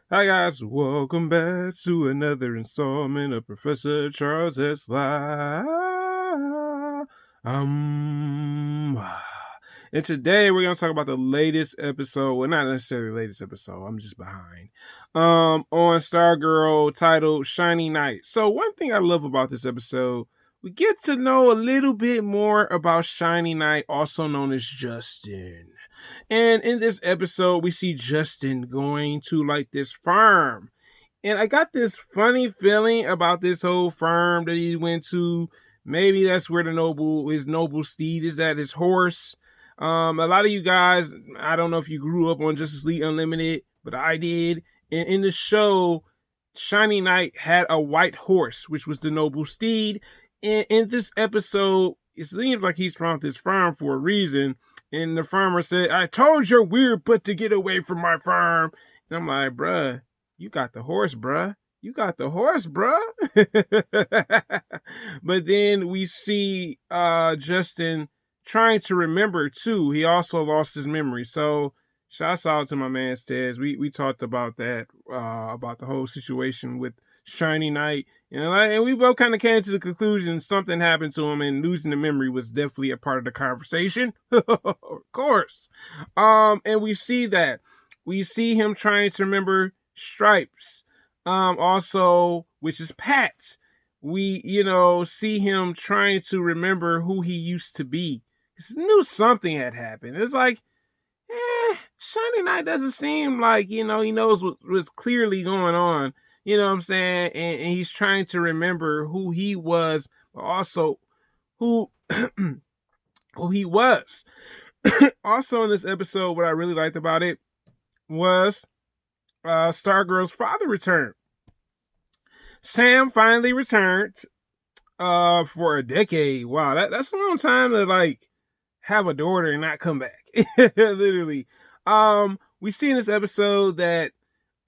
Hi guys, welcome back to another installment of Professor Charles S. Um, and today we're gonna talk about the latest episode. Well, not necessarily the latest episode. I'm just behind. On Stargirl titled "Shiny Knight." So one thing I love about this episode, we get to know a little bit more about Shiny Knight, also known as Justin. And in this episode, we see Justin going to like this farm. And I got this funny feeling about this whole farm that he went to. Maybe that's where his noble steed is at, his horse. A lot of you guys, I don't know if you grew up on Justice League Unlimited, but I did. And in the show, Shiny Knight had a white horse, which was the noble steed. And in this episode, it seems like he's found this farm for a reason. And the farmer said, "I told your weird butt to get away from my farm." And I'm like, bruh, you got the horse, bruh. You got the horse, bruh. But then we see Justin trying to remember too. He also lost his memory. So shouts out to my man Stez. We talked about that, about the whole situation with Shiny Knight. And we both kind of came to the conclusion something happened to him, and losing the memory was definitely a part of the conversation. Of course. And we see that. We see him trying to remember Stripes. Also, which is Pat. We, see him trying to remember who he used to be. He knew something had happened. It's like, Shiny Knight doesn't seem like, he knows what was clearly going on. You know what I'm saying? And he's trying to remember who he was, but also who who he was. Also in this episode, what I really liked about it was Stargirl's father returned. Sam finally returned for a decade. Wow, that's a long time to like have a daughter and not come back. Literally. We see in this episode that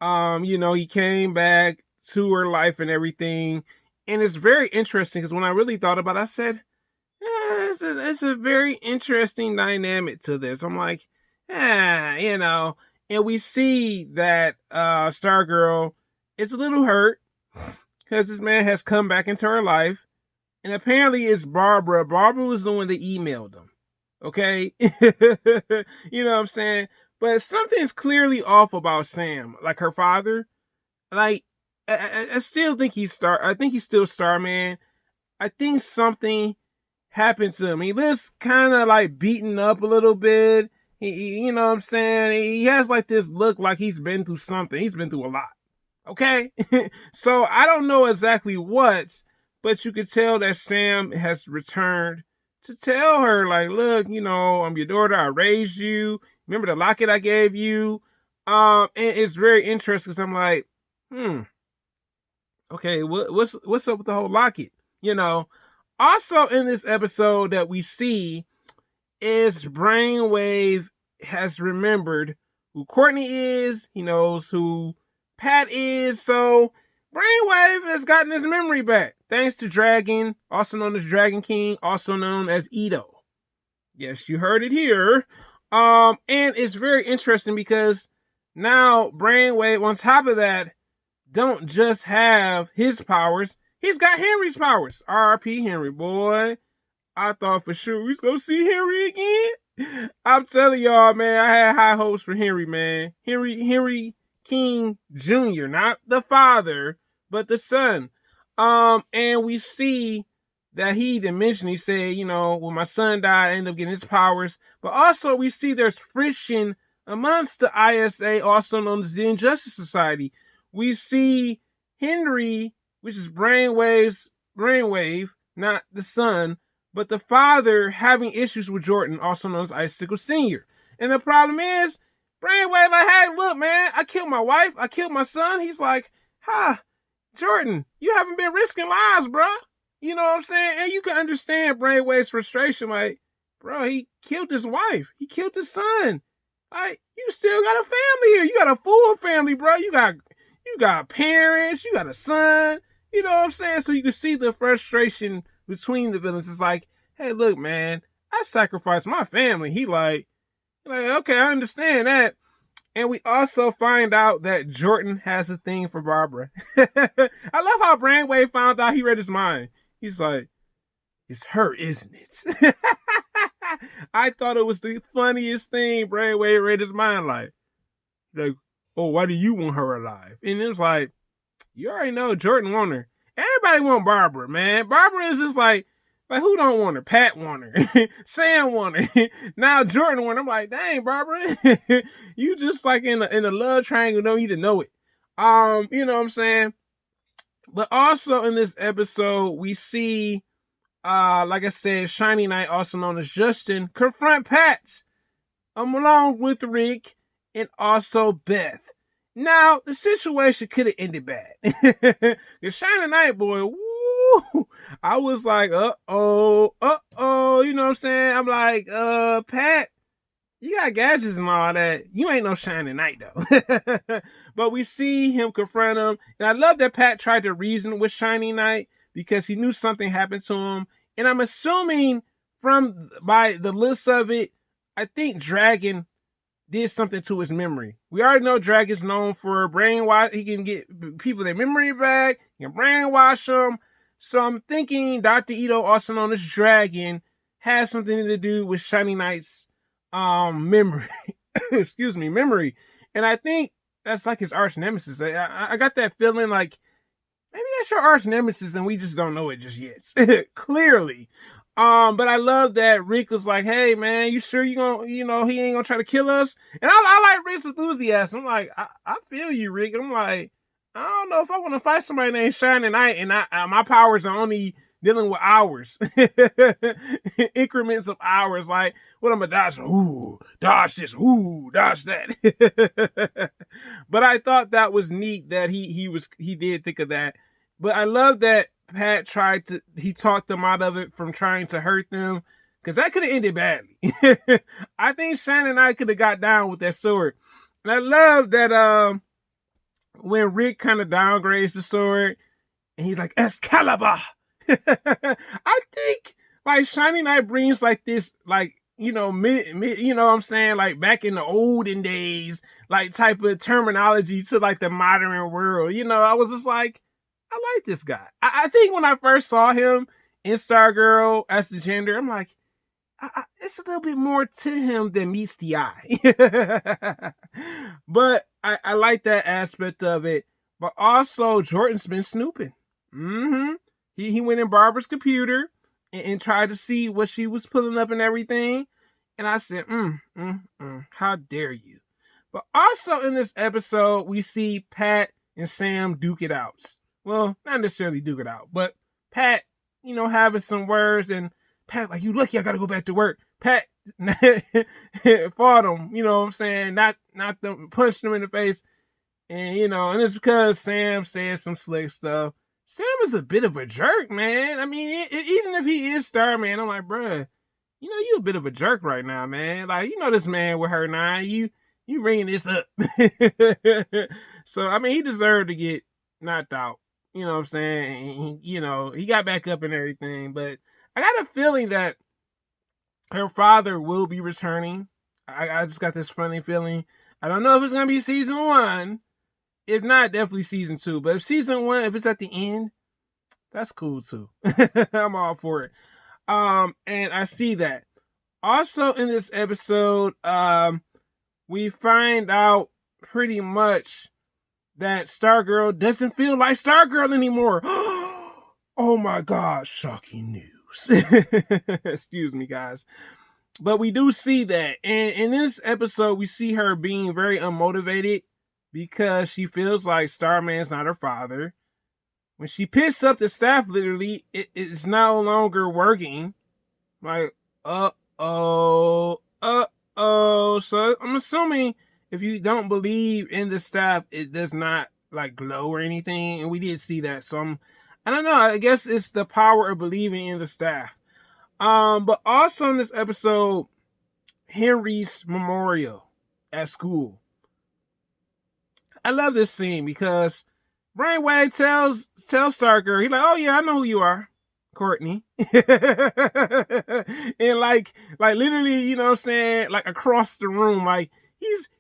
he came back to her life and everything. And it's very interesting because when I really thought about it, I said, it's a very interesting dynamic to this. I'm like, and we see that Stargirl is a little hurt because this man has come back into her life. And apparently it's Barbara. Barbara was the one that emailed him. Okay? You know what I'm saying? But something's clearly off about Sam. Like her father. Like, I still think I think he's still Starman. I think something happened to him. He looks kind of like beaten up a little bit. You know what I'm saying? He has like this look like he's been through something. He's been through a lot. Okay? So I don't know exactly what, but you could tell that Sam has returned to tell her, like, look, I'm your daughter. I raised you. Remember the locket I gave you? And it's very interesting because I'm like, okay, what's up with the whole locket? Also in this episode that we see is Brainwave has remembered who Courtney is. He knows who Pat is. So Brainwave has gotten his memory back thanks to Dragon, also known as Dragon King, also known as Ito. Yes, you heard it here. And it's very interesting because now Brainwave, on top of that, don't just have his powers. He's got Henry's powers. R.I.P. Henry, boy. I thought for sure we was gonna see Henry again. I'm telling y'all, man, I had high hopes for Henry, man. Henry King Jr., not the father, but the son. And we see that he said, when my son died, I ended up getting his powers. But also we see there's friction amongst the ISA, also known as the Injustice Society. We see Henry, which is Brainwave, not the son, but the father having issues with Jordan, also known as Icicle Sr. And the problem is, Brainwave like, hey, look, man, I killed my wife, I killed my son. He's like, Jordan, you haven't been risking lives, bro. You know what I'm saying? And you can understand Brainwave's frustration. Like, bro, he killed his wife. He killed his son. Like, you still got a family here. You got a full family, bro. You got parents. You got a son. You know what I'm saying? So you can see the frustration between the villains. It's like, hey, look, man, I sacrificed my family. He like, okay, I understand that. And we also find out that Jordan has a thing for Barbara. I love how Brainwave found out he read his mind. He's like, it's her, isn't it? I thought it was the funniest thing. Brainwave read his mind like, oh, why do you want her alive? And it was like, you already know Jordan want her. Everybody want Barbara, man. Barbara is just like who don't want her? Pat want her. Sam want her. Now Jordan want her. I'm like, dang, Barbara, you just like in a love triangle, don't even know it. You know what I'm saying? But also in this episode, we see, like I said, Shiny Knight, also known as Justin, confront Pat, along with Rick and also Beth. Now, the situation could have ended bad. The Shiny Knight boy, woo, I was like, uh-oh, you know what I'm saying? I'm like, Pat, you got gadgets and all that. You ain't no Shiny Knight, though. But we see him confront him. And I love that Pat tried to reason with Shiny Knight because he knew something happened to him. And I'm assuming by the list of it, I think Dragon did something to his memory. We already know Dragon's known for brainwash. He can get people their memory back. He can brainwash them. So I'm thinking Dr. Ito, also known as Dragon, has something to do with Shiny Knight's memory. Excuse me, memory. And I think that's like his arch nemesis. I got that feeling like maybe that's your arch nemesis and we just don't know it just yet. Clearly. But I love that Rick was like, hey man, you sure he ain't gonna try to kill us? And I like Rick's enthusiasm. I'm like, I feel you, Rick. I'm like, I don't know if I want to fight somebody named Shining Knight and my powers are only dealing with hours. Increments of hours. Like, what I'm gonna dodge? Ooh, dodge this, ooh, dodge that. But I thought that was neat that he did think of that. But I love that Pat he talked them out of it from trying to hurt them, because that could have ended badly. I think Shannon and I could have got down with that sword. And I love that when Rick kind of downgrades the sword and he's like, Excalibur. I think like Shiny Knight brings like this, like, you know, you know what I'm saying, like back in the olden days, like type of terminology to like the modern world. You know, I was just like, I like this guy. I think when I first saw him in Stargirl as the gender, I'm like, it's a little bit more to him than meets the eye. But I like that aspect of it. But also, Jordan's been snooping. Mm-hmm. He went in Barbara's computer and tried to see what she was pulling up and everything. And I said, how dare you? But also in this episode, we see Pat and Sam duke it out. Well, not necessarily duke it out, but Pat, you know, having some words, and Pat like, you lucky I gotta go back to work. Pat fought him, you know what I'm saying? Not them, punched him in the face. And, you know, and it's because Sam said some slick stuff. Sam is a bit of a jerk, man. I mean, even if he is Starman, I'm like, bruh, you know, you a bit of a jerk right now, man. Like, you know, this man with her now, you bringing this up. So, I mean, he deserved to get knocked out. You know what I'm saying? He, you know, he got back up and everything, but I got a feeling that her father will be returning. I just got this funny feeling. I don't know if it's going to be season 1. If not, definitely season 2. But if season 1, if it's at the end, that's cool too. I'm all for it. And I see that. Also in this episode, we find out pretty much that Stargirl doesn't feel like Stargirl anymore. Oh my God, shocking news. Excuse me, guys. But we do see that. And in this episode, we see her being very unmotivated because she feels like Starman's not her father. When she picks up the staff, literally, it's no longer working. Like, uh-oh. So I'm assuming if you don't believe in the staff, it does not like glow or anything. And we did see that. So I don't know. I guess it's the power of believing in the staff. But also in this episode, Henry's memorial at school. I love this scene because Brainwave tells Stargirl, he's like, oh yeah, I know who you are, Courtney. And like literally, you know what I'm saying, like across the room, like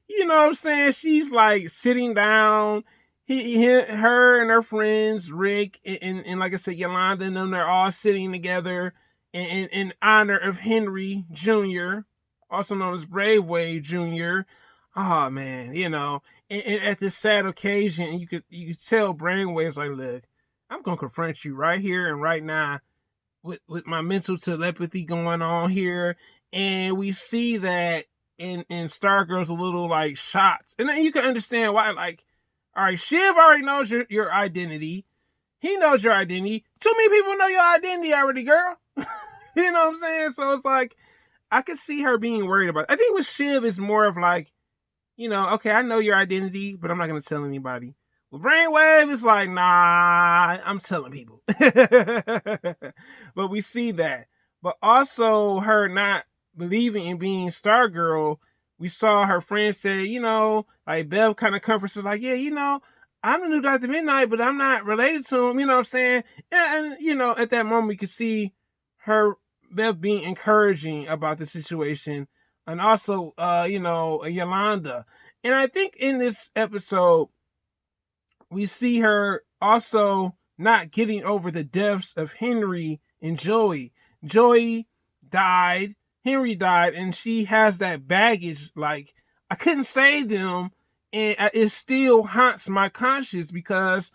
you know what I'm saying? She's like sitting down. Her and her friends, Rick and like I said, Yolanda and them, they're all sitting together in honor of Henry Jr., also known as Brave Wave Jr. Oh man, and at this sad occasion, you could tell Brainwave's like, look, I'm gonna confront you right here and right now with my mental telepathy going on here, and we see that in Stargirl's a little like shots, and then you can understand why. Like, all right, Shiv already knows your identity. He knows your identity. Too many people know your identity already, girl. You know what I'm saying? So it's like I could see her being worried about it. I think with Shiv is more of like, okay, I know your identity, but I'm not gonna tell anybody. Well, Brainwave is like, nah, I'm telling people. But we see that. But also her not believing in being Stargirl, we saw her friend say, like Bev kind of comforts her, like, yeah, I'm the new Dr. Midnight, but I'm not related to him, you know what I'm saying? And at that moment we could see her Bev being encouraging about the situation. And also Yolanda. And I think in this episode we see her also not getting over the deaths of Henry and Joey. Joey died, Henry died, and she has that baggage. Like, I couldn't save them, and it still haunts my conscience because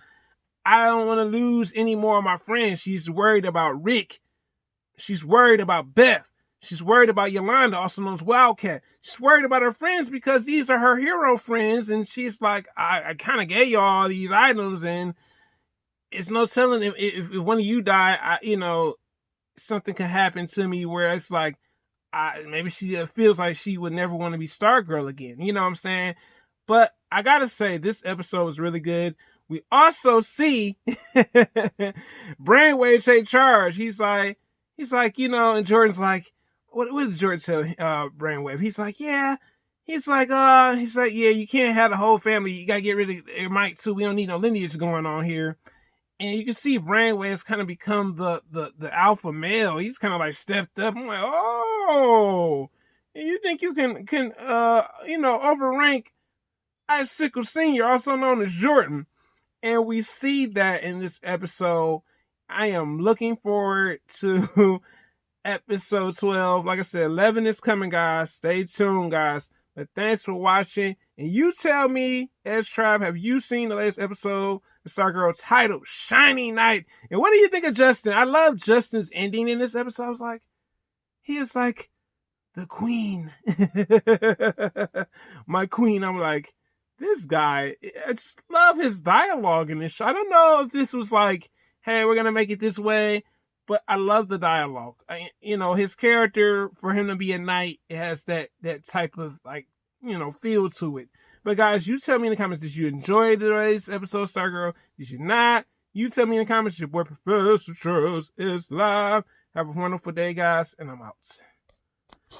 I don't want to lose any more of my friends. She's worried about Rick. She's worried about Beth. She's worried about Yolanda, also known as Wildcat. She's worried about her friends because these are her hero friends, and she's like, I kind of gave you all these items, and it's no telling if one of you die, something can happen to me where it's like, maybe she feels like she would never want to be Stargirl again. You know what I'm saying? But I gotta say, this episode was really good. We also see Brainwave take charge. He's like, and Jordan's like, what did Jordan tell Brainwave? He's like, yeah. He's like, yeah, you can't have the whole family. You gotta get rid of Mike too. We don't need no lineage going on here. And you can see Brainwave's kind of become the alpha male. He's kind of like stepped up. I'm like, oh, you think you can overrank Icicle Senior, also known as Jordan? And we see that in this episode. I am looking forward to episode 12. Like I said, 11 is coming, guys. Stay tuned, guys. But thanks for watching. And you tell me, S Tribe, have you seen the latest episode of Stargirl titled Shining Knight? And what do you think of Justin? I love Justin's ending in this episode. I was like, he is like the queen. My queen. I'm like, this guy, I just love his dialogue in this show. I don't know if this was like, hey, we're going to make it this way, but I love the dialogue. His character, for him to be a knight, it has that type of, like, feel to it. But guys, you tell me in the comments, did you enjoy today's episode of Stargirl? Did you not? You tell me in the comments. Your boy Professor Charles is live. Have a wonderful day, guys, and I'm out.